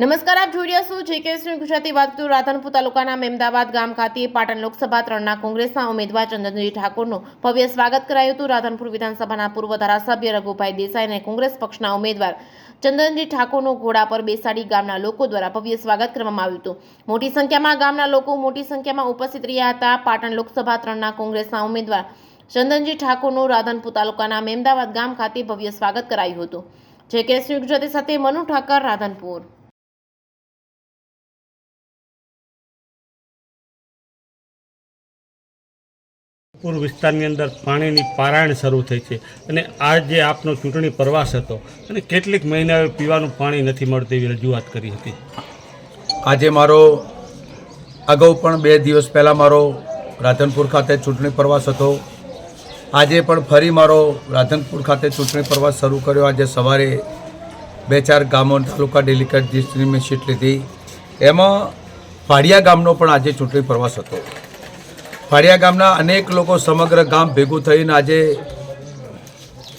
નમસ્કાર, આપ જોઈ રહ્યા છો જેકેએસની ગુજરાતી વાત. રાધનપુર તાલુકાના મેમદાવાદ ગામ ખાતે પાટણ લોકસભા 3ના કોંગ્રેસના ઉમેદવાર ચંદનજી ઠાકોરનું ભવ્ય સ્વાગત કરાયું હતું. રાધનપુર વિધાનસભાના પૂર્વ ધારાસભ્ય રઘુભાઈ દેસાઈ અને કોંગ્રેસ પક્ષના ઉમેદવાર ચંદનજી ઠાકોરનું ઘોડા પર બેસાડી ગામના લોકો દ્વારા ભવ્ય સ્વાગત કરવામાં આવ્યું હતું. મોટી સંખ્યામાં ગામના લોકો મોટી સંખ્યામાં ઉપસ્થિત રહ્યા હતા. પાટણ લોકસભા 3ના કોંગ્રેસના ઉમેદવાર ચંદનજી ઠાકોરનું રાધનપુર તાલુકાના મેમદાવાદ ગામ ખાતે ભવ્ય સ્વાગત કરાયું હતું. જેકેએસની ગુજરાતી સાથે મનુ ઠાકર, રાધનપુર. પૂર વિસ્તારની અંદર પાણીની પારાયણ શરૂ થઈ છે અને આ જે આપનો ચૂંટણી પ્રવાસ હતો અને કેટલીક મહિનાઓ પીવાનું પાણી નથી મળતું એવી રજૂઆત કરી હતી. આજે મારો અગાઉ પણ 2 દિવસ પહેલાં મારો રાધનપુર ખાતે ચૂંટણી પ્રવાસ હતો. આજે પણ ફરી મારો રાધનપુર ખાતે ચૂંટણી પ્રવાસ શરૂ કર્યો. આજે સવારે 2-4 ગામો તાલુકા ડેલિકેટ ડિસ્ટ્રિક્ટની મેં સીટ લીધી. એમાં ફાળિયા ગામનો પણ આજે ચૂંટણી પ્રવાસ હતો. ફાળિયા ગામના અનેક લોકો સમગ્ર ગામ ભેગું થઈને આજે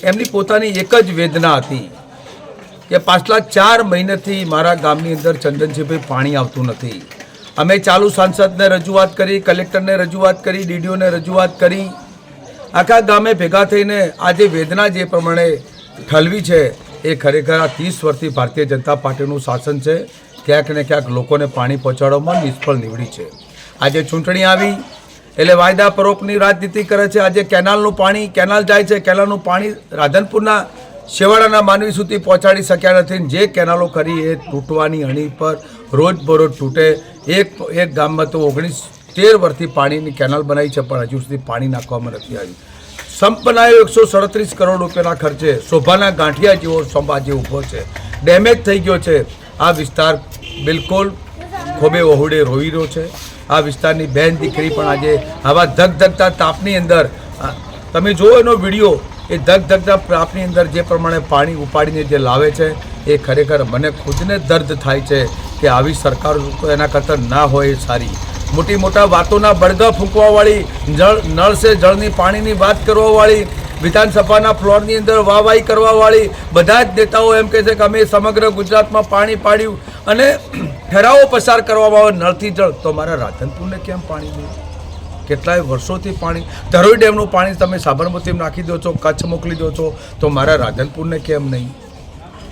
એમની પોતાની એક જ વેદના હતી કે પાછલા 4 મહિનાથી મારા ગામની અંદર ચંદનજીભાઈ પાણી આવતું નથી. અમે ચાલુ સાંસદને રજૂઆત કરી, કલેક્ટરને રજૂઆત કરી, ડીડીઓને રજૂઆત કરી. આખા ગામે ભેગા થઈને આજે વેદના જે પ્રમાણે ઠલવી છે એ ખરેખર આ 30 વર્ષથી ભારતીય જનતા પાર્ટીનું શાસન છે. ક્યાંક ને ક્યાંક લોકોને પાણી પહોંચાડવામાં નિષ્ફળ નીવડી છે. આજે ચૂંટણી આવી એટલે વાયદા પરોપની રાજનીતિ કરે છે. આજે કેનાલનું પાણી, કેનાલ જાય છે, કેનાલનું પાણી રાધનપુરના શેવાડાના માનવી સુધી પહોંચાડી શક્યા નથી. જે કેનાલો કરી એ તૂટવાની અણી પર રોજબરોજ તૂટે. એક ગામમાં તો 13 વર્ષથી પાણીની કેનાલ બનાવી છે પણ હજુ સુધી પાણી નાખવામાં નથી આવ્યું. સંપ બનાવ્યો 137 કરોડ રૂપિયાના ખર્ચે. શોભાના ગાંઠિયા જેવો સંપ આજે ઊભો છે, ડેમેજ થઈ ગયો છે. આ વિસ્તાર બિલકુલ ખોબે વહુડે રોઈ રહ્યો છે. આ વિસ્તારની બહેન દીકરી પણ આજે આવા ધગધગતા તાપની અંદર, તમે જુઓ એનો વિડીયો, એ ધગધગતા તાપની અંદર જે પ્રમાણે પાણી ઉપાડીને જે લાવે છે એ ખરેખર મને ખુદને દર્દ થાય છે કે આવી સરકાર તો એના કરતાં ના હોય એ સારી. મોટા વાતોના બળગા ફૂંકવાવાળી, નળ સે જળની પાણીની વાત કરવાવાળી, વિધાનસભાના ફ્લોરની અંદર વાહવાહી કરવાવાળી બધા જ નેતાઓ એમ કહે છે કે અમે સમગ્ર ગુજરાતમાં પાણી પાડ્યું અને ઠરાવો પસાર કરવામાં આવે નળથી જળ. તો મારા રાધનપુરને કેમ પાણી નહીં? કેટલાય વર્ષોથી પાણી, ધરોઈ ડેમનું પાણી તમે સાબરમતીમાં નાખી દો છો, કચ્છ મોકલી દો છો, તો મારા રાધનપુરને કેમ નહીં?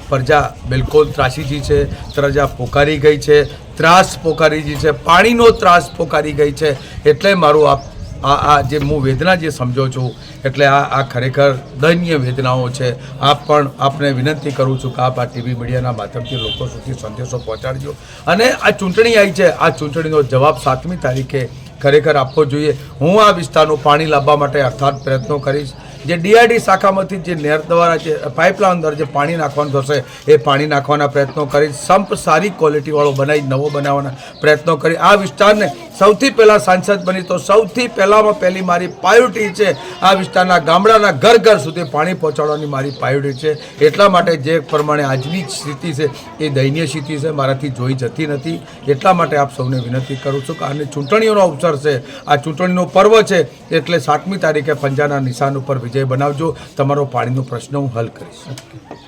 પ્રજા બિલકુલ ત્રાસીજી છે. પ્રજા પોકારી ગઈ છે, ત્રાસ પોકારી ગઈ છે, પાણીનો ત્રાસ પોકારી ગઈ છે. એટલે મારું આ જે હું વેદના જે સમજો છું એટલે આ ખરેખર દયનીય વેદનાઓ છે. આપ પણ આપને વિનંતી કરું છું કે આપ આ ટીવી મીડિયાના માધ્યમથી લોકો સુધી સંદેશો પહોંચાડજો. અને આ ચૂંટણી આવી છે, આ ચૂંટણીનો જવાબ 7મી તારીખે ખરેખર આપવો જોઈએ. હું આ વિસ્તારનું પાણી લાવવા માટે અર્થાત પ્રયત્નો કરીશ. જે ડીઆરડી શાખામાંથી જે નહેર દ્વારા જે પાઇપલાઇન અંદર જે પાણી નાખવાનું થશે એ પાણી નાખવાના પ્રયત્નો કરીશ. સંપ સારી ક્વોલિટીવાળો બનાવી નવો બનાવવાના પ્રયત્નો કરી આ વિસ્તારને સૌથી પહેલાં સાંસદ બની તો સૌથી પહેલાંમાં પહેલી મારી પ્રાયોરિટી છે આ વિસ્તારના ગામડાના ઘર સુધી પાણી પહોંચાડવાની મારી પ્રાયોરિટી છે. એટલા માટે જે પ્રમાણે આજની સ્થિતિ છે એ દયનીય સ્થિતિ છે, મારાથી જોઈ જતી નથી. એટલા માટે આપ સૌને વિનંતી કરું છું કે આને ચૂંટણીઓનો અવસર છે, આ ચૂંટણીનો પર્વ છે. એટલે 7મી તારીખે પંજાના નિશાન ઉપર વિજય બનાવજો. તમારો પાણીનો પ્રશ્ન હું હલ કરીશ.